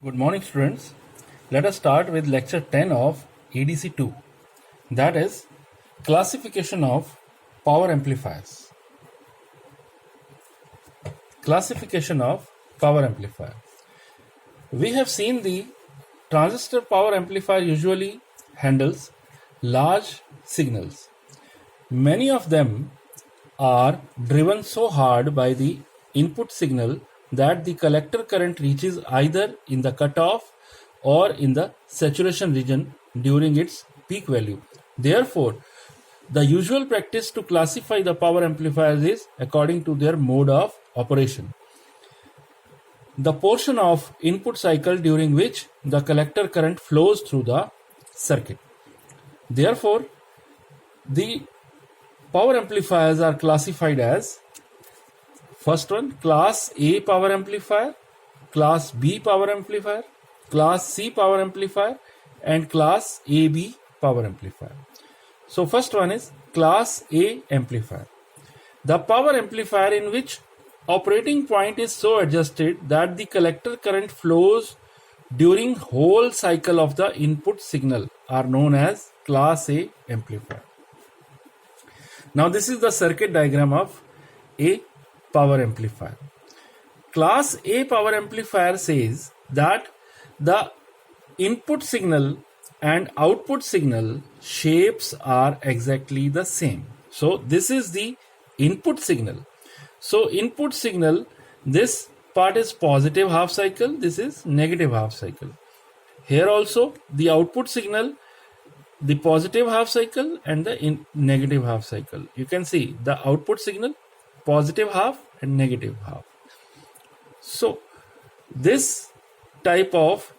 Good morning, students. Let us start with lecture 10 of EDC 2, that is classification of power amplifiers. Classification of power amplifier. We have seen the transistor power amplifier usually handles large signals. Many of them are driven so hard by the input signal that the collector current reaches either in the cutoff or in the saturation region during its peak value. Therefore, the usual practice to classify the power amplifiers is according to their mode of operation. The portion of input cycle during which the collector current flows through the circuit. Therefore, the power amplifiers are classified as first one, class A power amplifier, class B power amplifier, class C power amplifier, and class AB power amplifier. So first one is class A amplifier. The power amplifier in which operating point is so adjusted that the collector current flows during whole cycle of the input signal are known as class A amplifier. Now this is the circuit diagram of a power amplifier. Class A power amplifier says that the input signal and output signal shapes are exactly the same. So this is the input signal. So input signal, this part is positive half cycle, this is negative half cycle. Here also the output signal, the positive half cycle and the negative half cycle. You can see the output signal, positive half and negative half. So this type of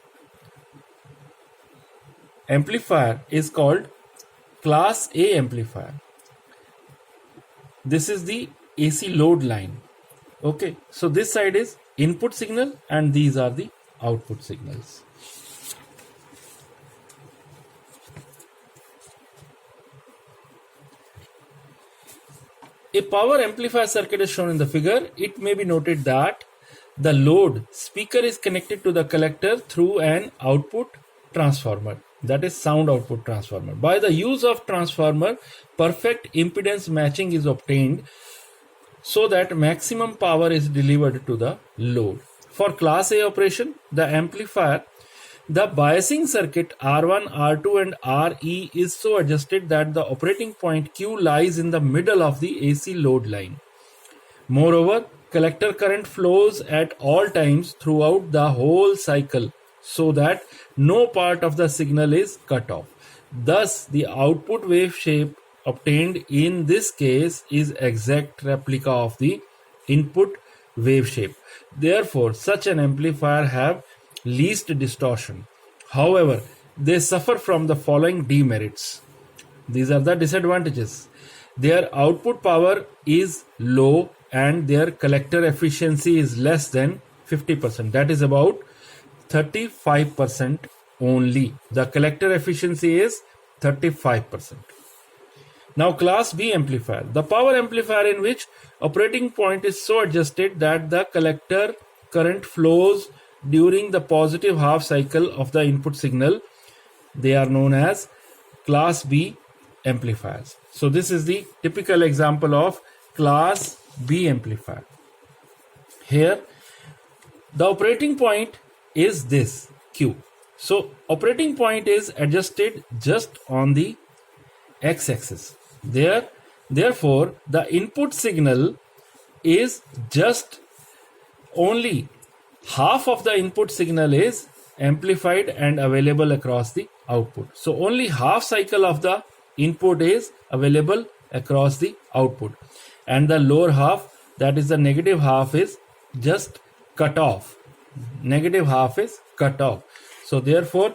amplifier is called class A amplifier. This is the AC load line. Okay, so this side is input signal and these are the output signals. A power amplifier circuit is shown in the figure. It may be noted that the load speaker is connected to the collector through an output transformer, that is sound output transformer. By the use of transformer, perfect impedance matching is obtained so that maximum power is delivered to the load. For class A operation, the amplifier, the biasing circuit R1, R2 and RE is so adjusted that the operating point Q lies in the middle of the AC load line. Moreover, collector current flows at all times throughout the whole cycle so that no part of the signal is cut off. Thus, the output wave shape obtained in this case is exact replica of the input wave shape. Therefore, such an amplifier have least distortion. However, they suffer from the following demerits. These are the disadvantages. Their output power is low and their collector efficiency is less than 50%. That is about 35% only. The collector efficiency is 35%. Now class B amplifier. The power amplifier in which operating point is so adjusted that the collector current flows during the positive half cycle of the input signal. They are known as class B amplifiers. So this is the typical example of class B amplifier. Here the operating point is this Q. So operating point is adjusted just on the x-axis. Therefore the input signal is just only half of the input signal is amplified and available across the output. So only half cycle of the input is available across the output, and the lower half, that is the negative half, is just cut off. Negative half is cut off. So therefore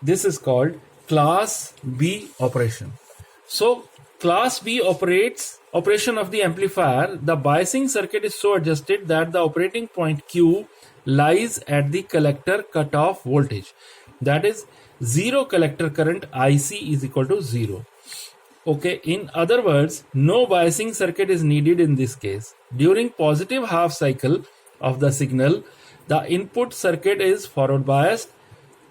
this is called class B operation. So class B operation of the amplifier, the biasing circuit is so adjusted that the operating point Q lies at the collector cutoff voltage, that is zero collector current IC is equal to 0. Okay, in other words, no biasing circuit is needed in this case. During positive half cycle of the signal, the input circuit is forward biased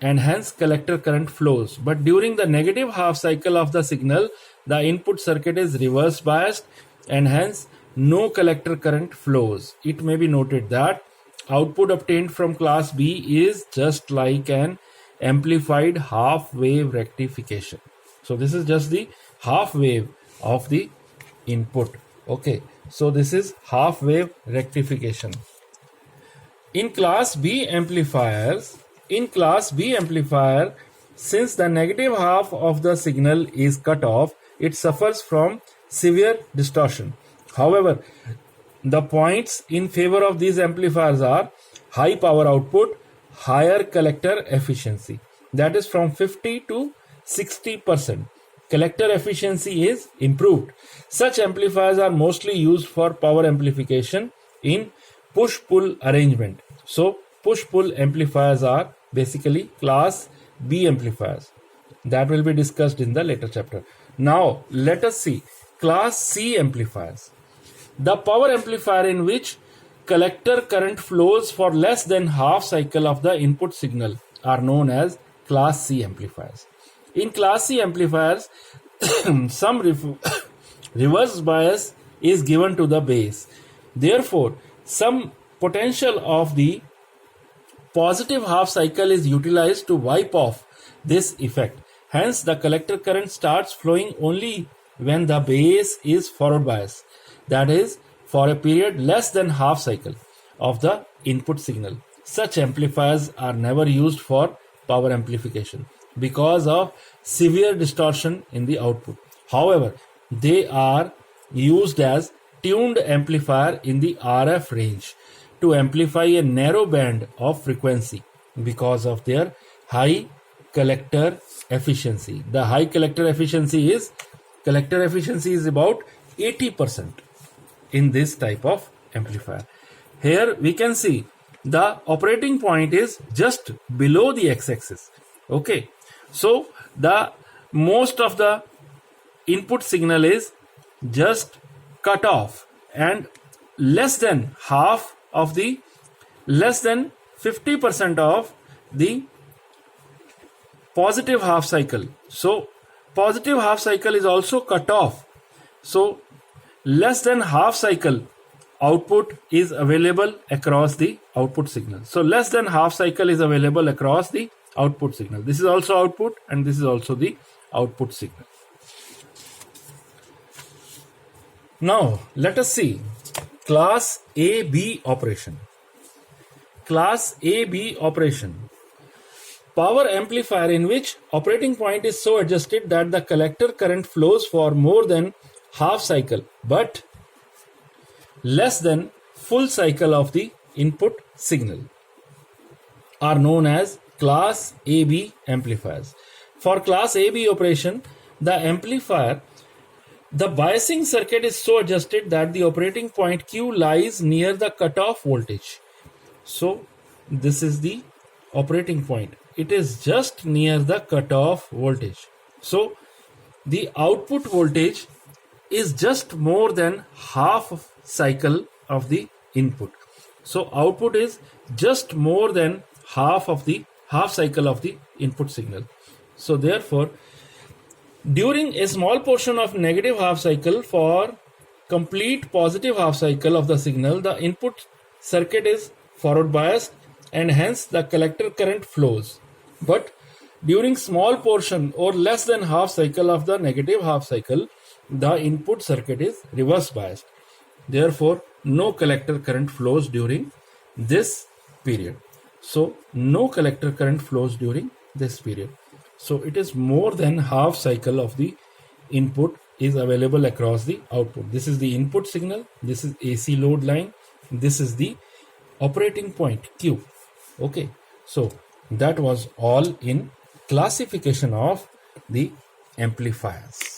and hence collector current flows. But during the negative half cycle of the signal, the input circuit is reverse biased and hence no collector current flows. It may be noted that output obtained from class B is just like an amplified half wave rectification. So this is just the half wave of the input. Okay, so this is half wave rectification. In class B amplifier, since the negative half of the signal is cut off, it suffers from severe distortion. However, the points in favor of these amplifiers are high power output, higher collector efficiency, that is from 50 to 60%. Collector efficiency is improved. Such amplifiers are mostly used for power amplification in push-pull arrangement. So push-pull amplifiers are basically class B amplifiers. That will be discussed in the later chapter. Now let us see class C amplifiers. The power amplifier in which collector current flows for less than half cycle of the input signal are known as class C amplifiers. In class C amplifiers, some reverse bias is given to the base. Therefore, some potential of the positive half cycle is utilized to wipe off this effect. Hence, the collector current starts flowing only when the base is forward bias, that is, for a period less than half cycle of the input signal. Such amplifiers are never used for power amplification because of severe distortion in the output. However, they are used as tuned amplifier in the RF range to amplify a narrow band of frequency because of their high collector efficiency. The high collector efficiency is about 80% in this type of amplifier. Here we can see the operating point is just below the x-axis. Okay, so the most of the input signal is just cut off and less than 50% of the positive half cycle. So positive half cycle is also cut off. So less than half cycle output is available across the output signal. So less than half cycle is available across the output signal. This is also output and this is also the output signal. Now let us see class AB operation. Class AB operation. Power amplifier in which operating point is so adjusted that the collector current flows for more than half cycle but less than full cycle of the input signal are known as class AB amplifiers. For class AB operation, the biasing circuit is so adjusted that the operating point Q lies near the cutoff voltage. So this is the operating point. It is just near the cutoff voltage. So the output voltage is just more than half cycle of the input. So output is just more than half cycle of the input signal. So therefore, during a small portion of negative half cycle for complete positive half cycle of the signal, the input circuit is forward biased and hence the collector current flows. But during small portion or less than half cycle of the negative half cycle, the input circuit is reverse biased. Therefore, no collector current flows during this period. So no collector current flows during this period. So it is more than half cycle of the input is available across the output. This is the input signal. This is AC load line. This is the operating point Q. Okay. So that was all in classification of the amplifiers.